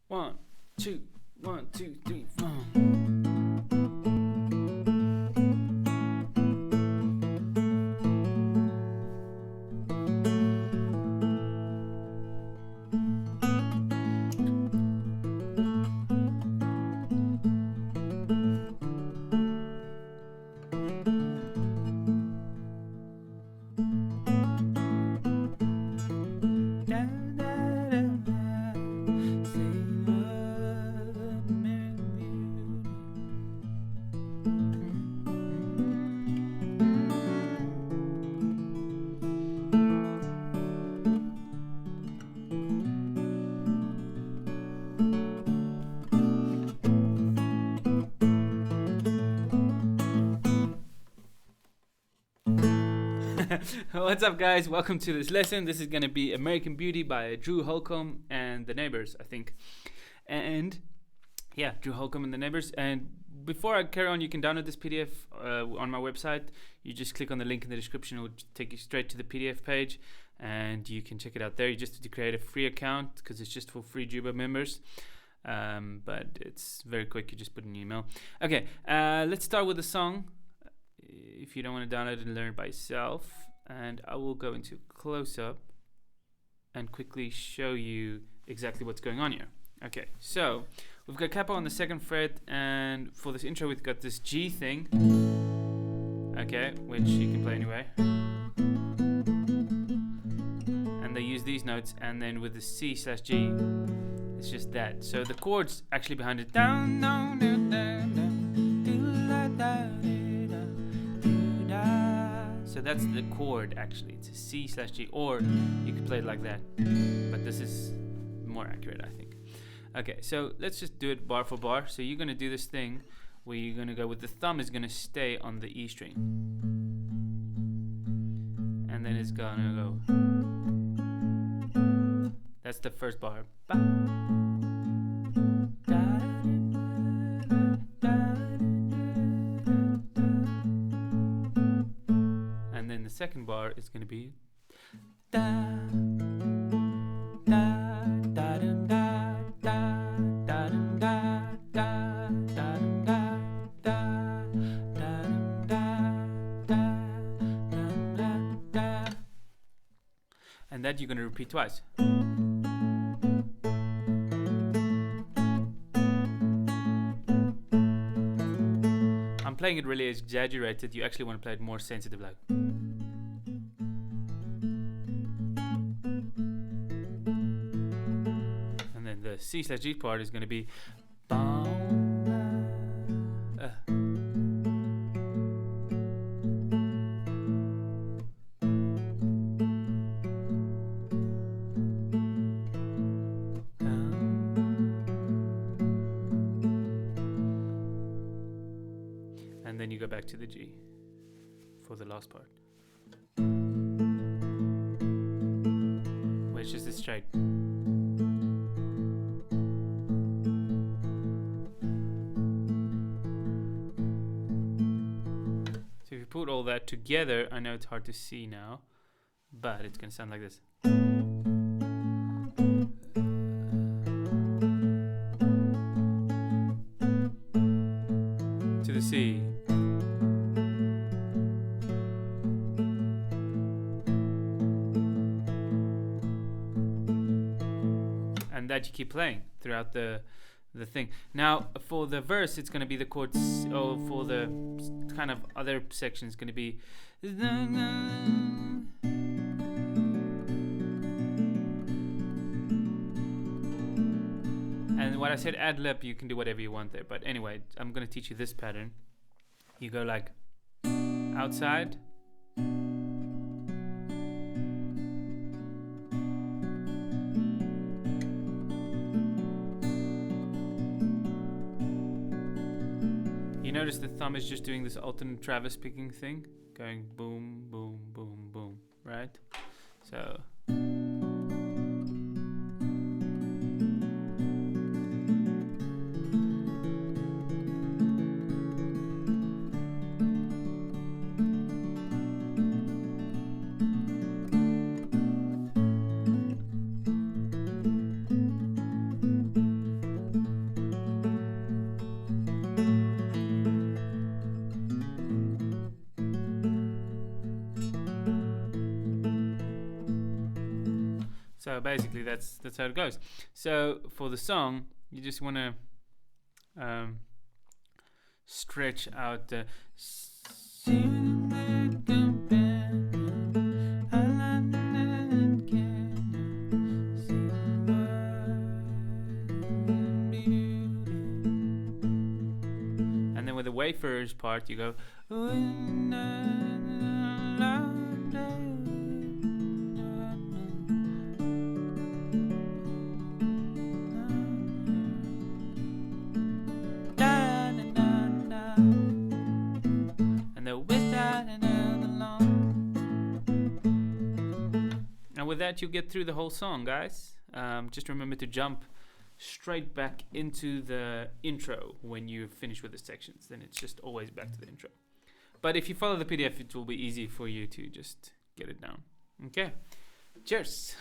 1, 2, 1, 2, 3, 4. What's up, guys? Welcome to this lesson. This is going to be American Beauty by Holcomb and the Neighbors, I think. And yeah, Holcomb and the Neighbors. And before I carry on, you can download this PDF on my website. You just click on the link in the description. It will take you straight to the PDF page, and you can check it out there. You just have to create a free account because it's just for free Jooba members. But it's very quick. You just put in your email. Okay, let's start with the song. If you don't want to download it and learn it by yourself, and I will go into close-up and quickly show you exactly what's going on here. Okay, so we've got capo on the 2nd fret, and for this intro we've got this G thing, okay, which you can play anyway, and they use these notes, and then with the C/G it's just that. So the chords actually behind it, down, down, down, down, down, do, da, da, so that's the chord actually. It's a C/G, or you could play it like that, but this is more accurate, I think. Okay, so let's just do it bar for bar. So you're going to do this thing where you're going to go with the thumb is going to stay on the E string, and then it's going to go. That's the first bar. The second bar is going to be da da da da da da da da da, and that you're going to repeat twice. I'm playing it really exaggerated. You actually want to play it more sensitive, like. The C/G part is going to be and then you go back to the G for the last part, which is just straight. Put all that together, I know it's hard to see now, but it's going to sound like this. To the C. And that you keep playing throughout the thing. Now for the verse it's going to be the chords, or for the kind of other section it's going to be, and when I said ad lib, you can do whatever you want there, but anyway, I'm going to teach you this pattern. You go like outside, notice the thumb is just doing this alternate Travis picking thing, going boom, boom, boom, boom, right? So So basically, that's how it goes. So for the song, you just want to stretch out the. And then with the wafers part, you go. And with that, you get through the whole song, guys. Just remember to jump straight back into the intro when you finish with the sections. Then it's just always back to the intro. But if you follow the PDF, it will be easy for you to just get it down. Okay. Cheers.